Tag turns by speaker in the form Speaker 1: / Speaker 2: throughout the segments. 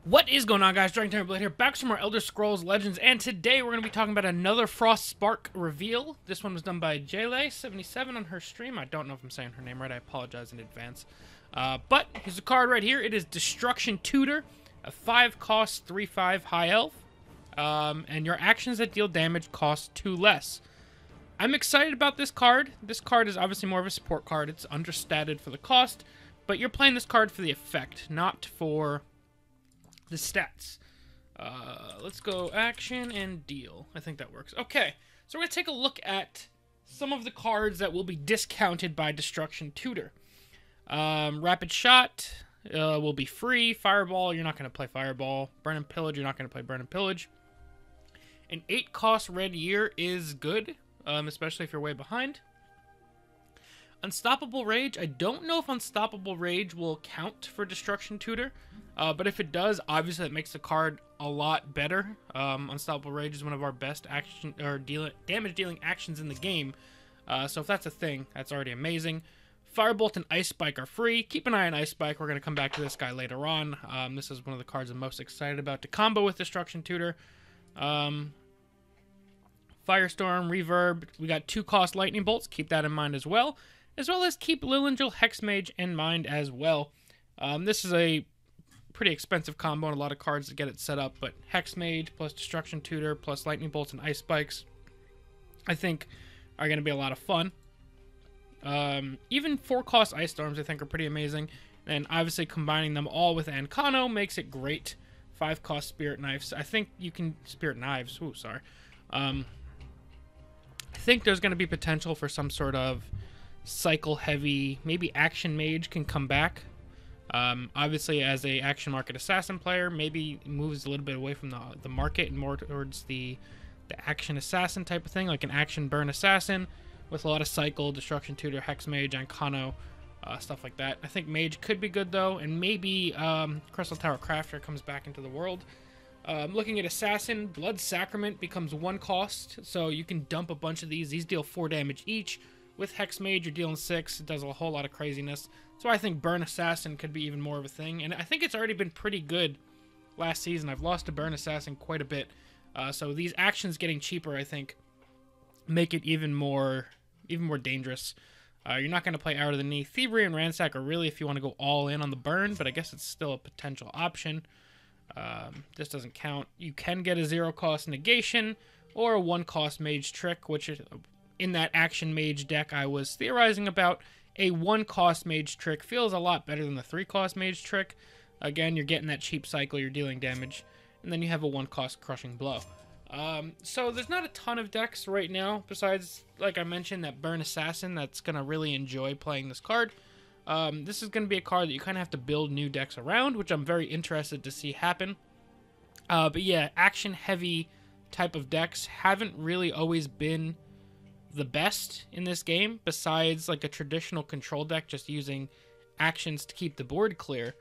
Speaker 1: What is going on, guys? DragonTamerBlayde here, back with some more Elder Scrolls Legends, and today we're going to be talking about another Frostspark reveal. This one was done by Jayle77 on her stream. I don't know if I'm saying her name right. I apologize in advance. But here's a card right here. It is Destruction Tutor, a 5-cost, 3/5 high elf, and your actions that deal damage cost 2 less. I'm excited about this card. This card is obviously more of a support card. It's understated for the cost, but you're playing this card for the effect, not for the stats. Let's go action and deal. I think that works. Okay, so we're going to take a look at some of the cards that will be discounted by Destruction Tutor. Rapid Shot will be free. Fireball, you're not going to play Fireball. Burn and Pillage, you're not going to play Burn and Pillage. An 8-cost Red Year is good, especially if you're way behind. Unstoppable Rage, I don't know if Unstoppable Rage will count for Destruction Tutor, but if it does, obviously it makes the card a lot better. Unstoppable Rage is one of our best action or damage dealing actions in the game, so if that's a thing, that's already amazing. Firebolt and Ice Spike are free. Keep an eye on Ice Spike. We're going to come back to this guy later on. This is one of the cards I'm most excited about to combo with Destruction Tutor. Firestorm, Reverb. We got 2-cost Lightning Bolts. Keep that in mind as well as keep Lilingel Hexmage in mind as well. This is a pretty expensive combo and a lot of cards to get it set up, but Hexmage plus Destruction Tutor plus Lightning Bolts and Ice Spikes, I think, are going to be a lot of fun. Even 4-cost Ice Storms, I think, are pretty amazing, and obviously combining them all with Ancano makes it great. 5-cost Spirit Knives. I think you can... Spirit Knives. Ooh, sorry. I think there's going to be potential for some sort of cycle heavy, maybe Action Mage can come back. Obviously as a action market assassin player, maybe moves a little bit away from the market and more towards the action assassin type of thing, like an action burn assassin with a lot of cycle, Destruction Tutor, Hex Mage, Ancano, stuff like that. I think Mage could be good though, and maybe Crystal Tower Crafter comes back into the world. Looking at Assassin, Blood Sacrament becomes 1 cost, so you can dump a bunch of these. These deal 4 damage each. With Hex Mage, you're dealing 6. It does a whole lot of craziness. So I think Burn Assassin could be even more of a thing. And I think it's already been pretty good last season. I've lost to Burn Assassin quite a bit. So these actions getting cheaper, I think, make it even more dangerous. You're not going to play Out of the Knee. Thievery and Ransack are really if you want to go all in on the burn, but I guess it's still a potential option. This doesn't count. You can get a 0-cost Negation or a 1-cost Mage Trick, which is... In that Action Mage deck I was theorizing about, a 1-cost Mage Trick feels a lot better than the 3-cost Mage Trick. Again, you're getting that cheap cycle, you're dealing damage, and then you have a 1-cost Crushing Blow. So there's not a ton of decks right now, besides, like I mentioned, that Burn Assassin that's going to really enjoy playing this card. This is going to be a card that you kind of have to build new decks around, which I'm very interested to see happen. But yeah, action-heavy type of decks haven't really always been the best in this game, besides like a traditional control deck just using actions to keep the board clear.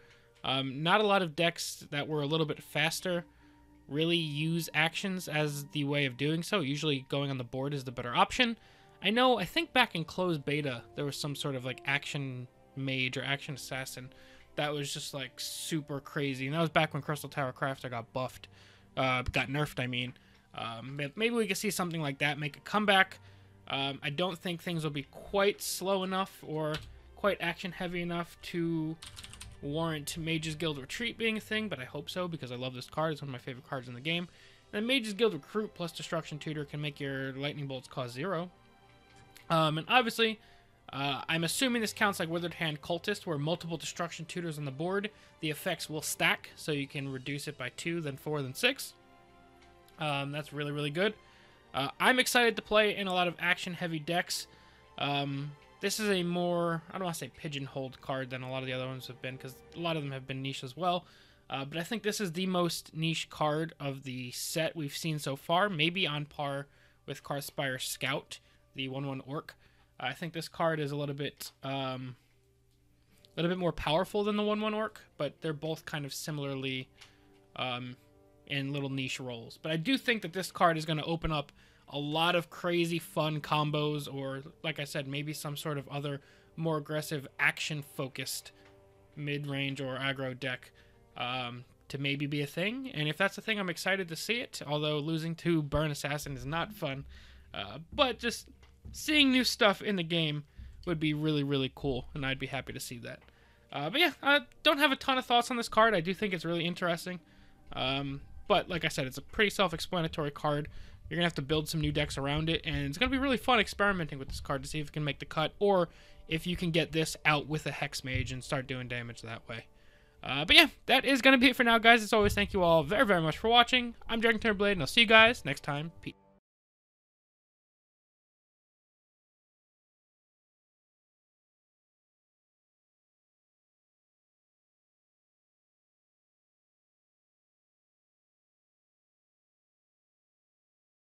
Speaker 1: Not a lot of decks that were a little bit faster really use actions as the way of doing so. Usually going on the board is the better option. I think back in closed beta there was some sort of like action mage or action assassin that was just like super crazy, and that was back when Crystal Tower Crafter got buffed, got nerfed I mean. Maybe we could see something like that make a comeback. I don't think things will be quite slow enough or quite action-heavy enough to warrant Mage's Guild Retreat being a thing, but I hope so because I love this card. It's one of my favorite cards in the game. And then Mage's Guild Recruit plus Destruction Tutor can make your Lightning Bolts cost 0. And obviously, I'm assuming this counts like Withered Hand Cultist, where multiple Destruction Tutors on the board, the effects will stack, so you can reduce it by 2, then 4, then 6. That's really, really good. I'm excited to play in a lot of action-heavy decks. This is a more, I don't want to say pigeonholed card than a lot of the other ones have been, because a lot of them have been niche as well. But I think this is the most niche card of the set we've seen so far, maybe on par with Karthspire Scout, the 1/1 Orc. I think this card is a little bit more powerful than the 1/1 Orc, but they're both kind of similarly in little niche roles. But I do think that this card is going to open up a lot of crazy fun combos, or like I said, maybe some sort of other more aggressive action focused mid-range or aggro deck to maybe be a thing. And if that's a thing, I'm excited to see it. Although losing to Burn Assassin is not fun. But just seeing new stuff in the game would be really, really cool. And I'd be happy to see that. But yeah, I don't have a ton of thoughts on this card. I do think it's really interesting. But like I said, it's a pretty self-explanatory card. You're going to have to build some new decks around it, and it's going to be really fun experimenting with this card to see if it can make the cut, or if you can get this out with a Hex Mage and start doing damage that way. But yeah, that is going to be it for now, guys. As always, thank you all very, very much for watching. I'm DragonTamerBlayde, and I'll see you guys next time. Peace.